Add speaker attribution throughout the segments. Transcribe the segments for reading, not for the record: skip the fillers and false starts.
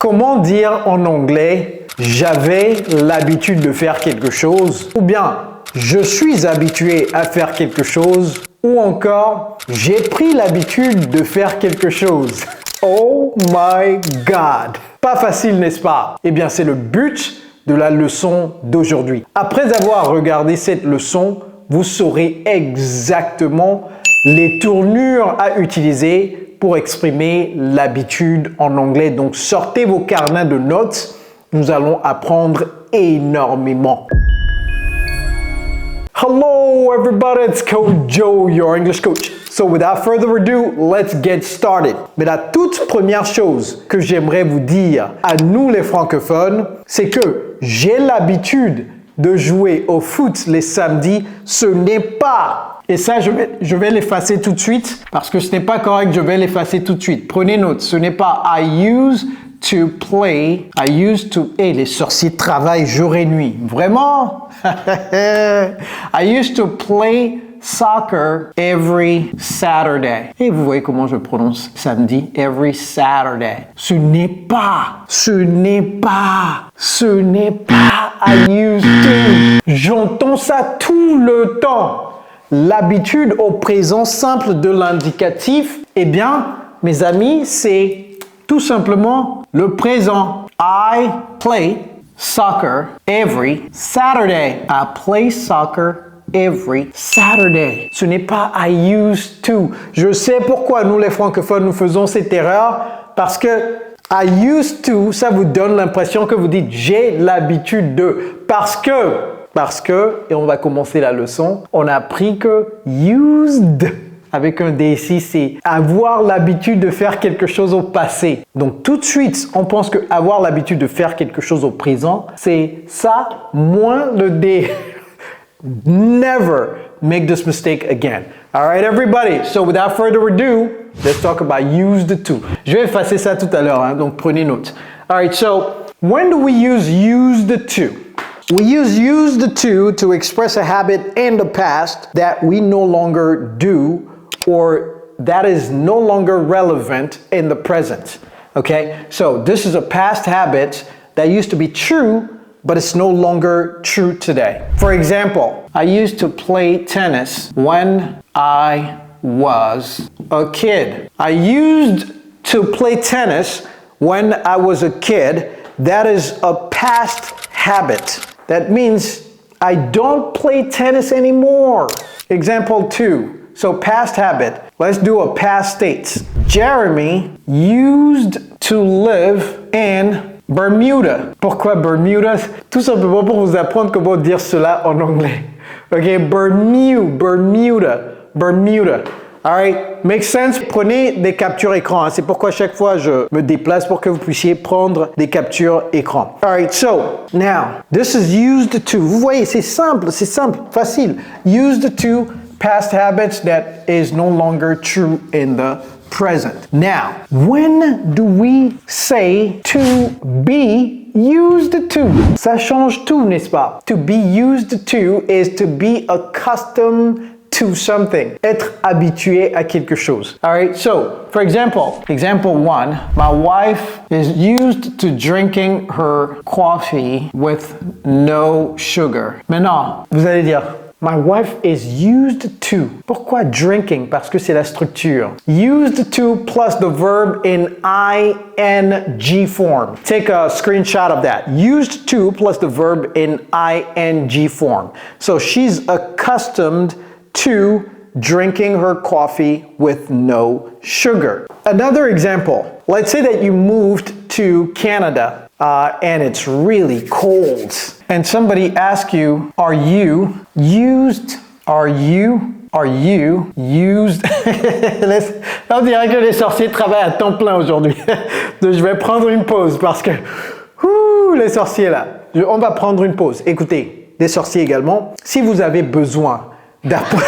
Speaker 1: Comment dire en anglais « j'avais l'habitude de faire quelque chose » ou bien « je suis habitué à faire quelque chose » ou encore « j'ai pris l'habitude de faire quelque chose ». Oh my God! Pas facile, n'est-ce pas? Eh bien, c'est le but de la leçon d'aujourd'hui. Après avoir regardé cette leçon, vous saurez exactement les tournures à utiliser pour exprimer l'habitude en anglais. Donc, sortez vos carnets de notes. Nous allons apprendre énormément. Hello everybody, it's Coach Joe, your English coach. So without further ado, let's get started. Mais la toute première chose que j'aimerais vous dire à nous les francophones, c'est que j'ai l'habitude de jouer au foot les samedis. Ce n'est pas, et ça je vais l'effacer tout de suite parce que ce n'est pas correct, je vais l'effacer tout de suite. Prenez note, ce n'est pas I used to, les sorciers travaillent jour et nuit. Vraiment? I used to play soccer every Saturday. Et vous voyez comment je prononce samedi? Every Saturday. Ce n'est pas I used to. J'entends ça tout le temps. L'habitude au présent simple de l'indicatif, eh bien, mes amis, c'est tout simplement le présent. I play soccer every Saturday. I play soccer every Saturday. Ce n'est pas I used to. Je sais pourquoi nous les francophones nous faisons cette erreur parce que I used to, ça vous donne l'impression que vous dites j'ai l'habitude de. Parce que, et on va commencer la leçon, on a appris que used avec un D ici, c'est avoir l'habitude de faire quelque chose au passé. Donc tout de suite, on pense que avoir l'habitude de faire quelque chose au présent, c'est ça moins le D. Never make this mistake again. All right, everybody. So without further ado, let's talk about used to. Je vais effacer ça tout à l'heure, hein, donc prenez note. All right, so when do we use used to? We use used to express a habit in the past that we no longer do or that is no longer relevant in the present. Okay, so this is a past habit that used to be true, but it's no longer true today. For example, I used to play tennis when I was a kid. I used to play tennis when I was a kid. That is a past habit. That means I don't play tennis anymore. Example 2. So past habit. Let's do a past state. Jeremy used to live in Bermuda. Pourquoi Bermuda? Tout simplement pour vous apprendre comment dire cela en anglais. Ok, Bermuda. Alright, makes sense? Prenez des captures écran. Hein. C'est pourquoi chaque fois je me déplace pour que vous puissiez prendre des captures écran. Alright, so now this is used to. Vous voyez, c'est simple, facile. Used to, past habits that is no longer true in the present. Now, when do we say to be used to? Ça change tout, n'est-ce pas? To be used to is to be accustomed to something. Être habitué à quelque chose. All right, so, for example 1, my wife is used to drinking her coffee with no sugar. Maintenant, vous allez dire, my wife is used to. Pourquoi drinking? Parce que c'est la structure. Used to plus the verb in ing form. Take a screenshot of that. Used to plus the verb in ing form. So she's accustomed to drinking her coffee with no sugar. Another example. Let's say that you moved to Canada and it's really cold. And somebody asks you, are you used? On dirait que les sorciers travaillent à temps plein aujourd'hui. Donc je vais prendre une pause parce que, les sorciers là. On va prendre une pause. Écoutez, les sorciers également, si vous avez besoin d'apprendre...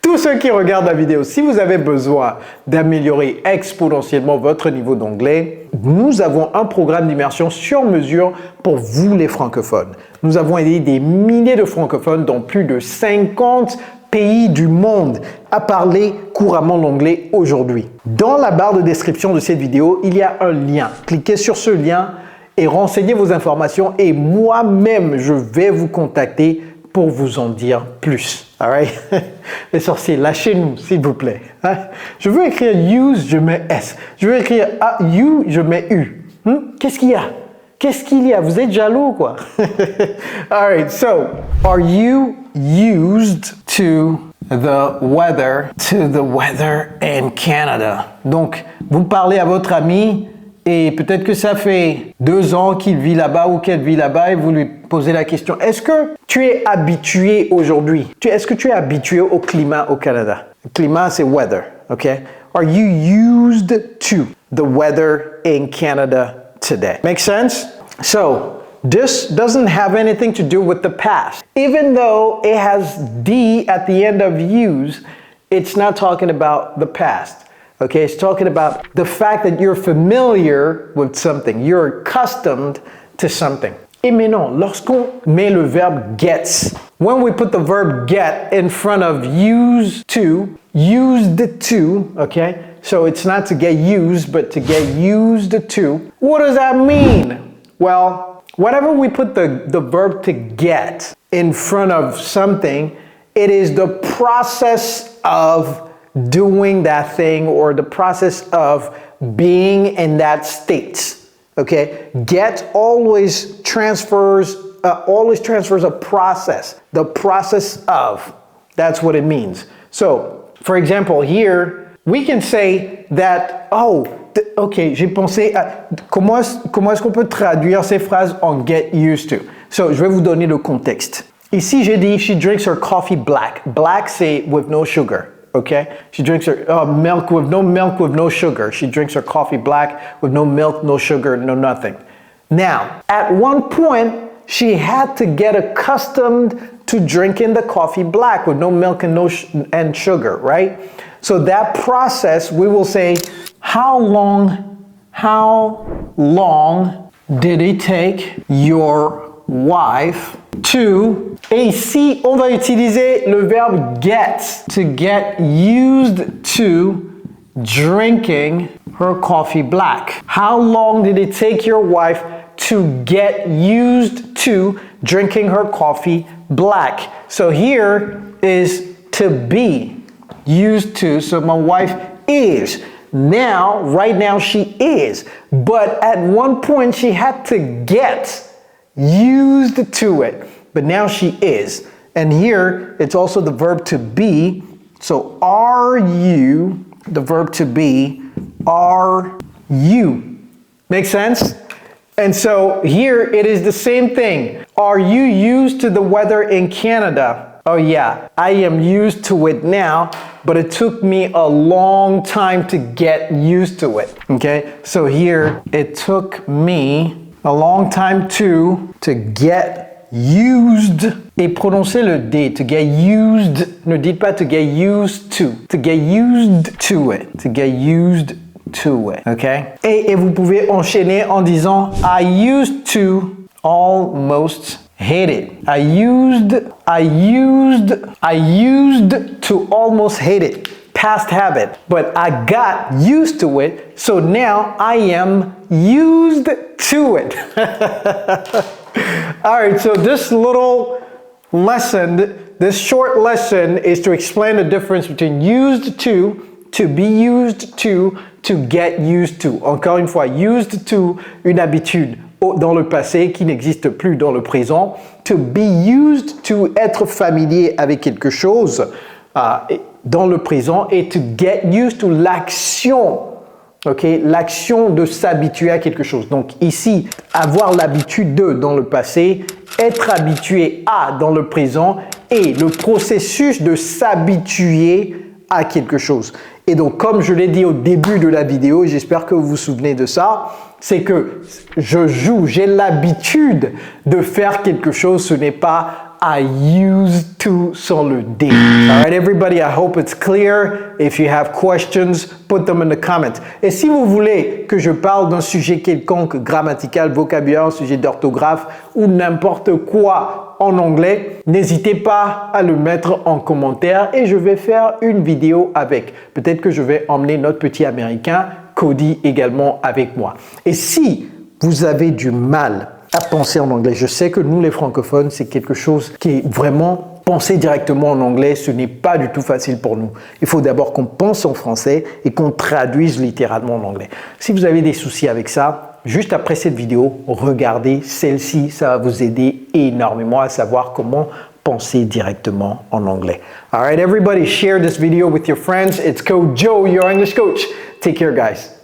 Speaker 1: Tous ceux qui regardent la vidéo, si vous avez besoin d'améliorer exponentiellement votre niveau d'anglais, nous avons un programme d'immersion sur mesure pour vous les francophones. Nous avons aidé des milliers de francophones dans plus de 50 pays du monde à parler couramment l'anglais aujourd'hui. Dans la barre de description de cette vidéo, il y a un lien. Cliquez sur ce lien et renseignez vos informations et moi-même, je vais vous contacter pour vous en dire plus. All right? Les sorciers, lâchez-nous, s'il vous plaît. Hein? Je veux écrire use, je mets S. Je veux écrire you, je mets U. Qu'est-ce qu'il y a? Qu'est-ce qu'il y a? Vous êtes jaloux, quoi? All right, so, are you used to the weather in Canada? Donc, vous parlez à votre ami et peut-être que ça fait 2 ans qu'il vit là-bas ou qu'elle vit là-bas et vous lui posez la question, est-ce que tu es habitué aujourd'hui? Est-ce que tu es habitué au climat au Canada? Le climat, c'est weather, ok? Are you used to the weather in Canada today? Make sense? So, this doesn't have anything to do with the past. Even though it has D at the end of use, it's not talking about the past. Okay, it's talking about the fact that you're familiar with something. You're accustomed to something. Et maintenant, lorsqu'on met le verbe gets, when we put the verb get in front of used to, okay? So it's not to get used, but to get used to. What does that mean? Well, whenever we put the verb to get in front of something, it is the process of doing that thing or the process of being in that state. Okay? Get always transfers a process. The process of. That's what it means. So, for example, here, we can say that, ok, j'ai pensé à comment est-ce qu'on peut traduire ces phrases en get used to. So, je vais vous donner le contexte. Ici, j'ai dit, she drinks her coffee black. Black, c'est with no sugar. Okay? She drinks her milk with no sugar. She drinks her coffee black with no milk, no sugar, no nothing. Now, at one point, she had to get accustomed to drinking the coffee black with no milk and sugar, right? So that process, we will say, how long did it take your wife to, et ici, on va utiliser le verbe get, to get used to drinking her coffee black. How long did it take your wife to get used to drinking her coffee black? So here is to be used to, so my wife is. Now, right now she is, but at one point she had to get used to it, but now she is. And here, it's also the verb to be. So are you, the verb to be, are you. Make sense? And so here, it is the same thing. Are you used to the weather in Canada? Oh yeah, I am used to it now, but it took me a long time to get used to it. Okay? So here, it took me a long time to get used. Et prononcez le D, to get used. Ne dites pas to get used to get used to it. To get used to it, okay? Et vous pouvez enchaîner en disant I used to almost hate it. I used to almost hate it. Past habit, but I got used to it, so now I am used to it. All right, so this little lesson, this short lesson is to explain the difference between used to be used to get used to. Encore une fois, used to, une habitude dans le passé qui n'existe plus dans le présent. To be used to, être familier avec quelque chose dans le présent, et to get used to, l'action, okay? L'action de s'habituer à quelque chose. Donc ici, avoir l'habitude de dans le passé, être habitué à dans le présent, et le processus de s'habituer à quelque chose. Et donc, comme je l'ai dit au début de la vidéo, j'espère que vous vous souvenez de ça, c'est que j'ai l'habitude de faire quelque chose, ce n'est pas I used to sans le D. All right, everybody, I hope it's clear. If you have questions, put them in the comments. Et si vous voulez que je parle d'un sujet quelconque, grammatical, vocabulaire, sujet d'orthographe ou n'importe quoi en anglais, n'hésitez pas à le mettre en commentaire et je vais faire une vidéo avec. Peut-être que je vais emmener notre petit américain, Cody, également avec moi. Et si vous avez du mal à penser en anglais, je sais que nous les francophones, c'est quelque chose qui est vraiment penser directement en anglais, ce n'est pas du tout facile pour nous. Il faut d'abord qu'on pense en français et qu'on traduise littéralement en anglais. Si vous avez des soucis avec ça, juste après cette vidéo, regardez celle-ci, ça va vous aider énormément à savoir comment penser directement en anglais. All right, everybody, share this video with your friends. It's Coach Joe, your English coach. Take care, guys.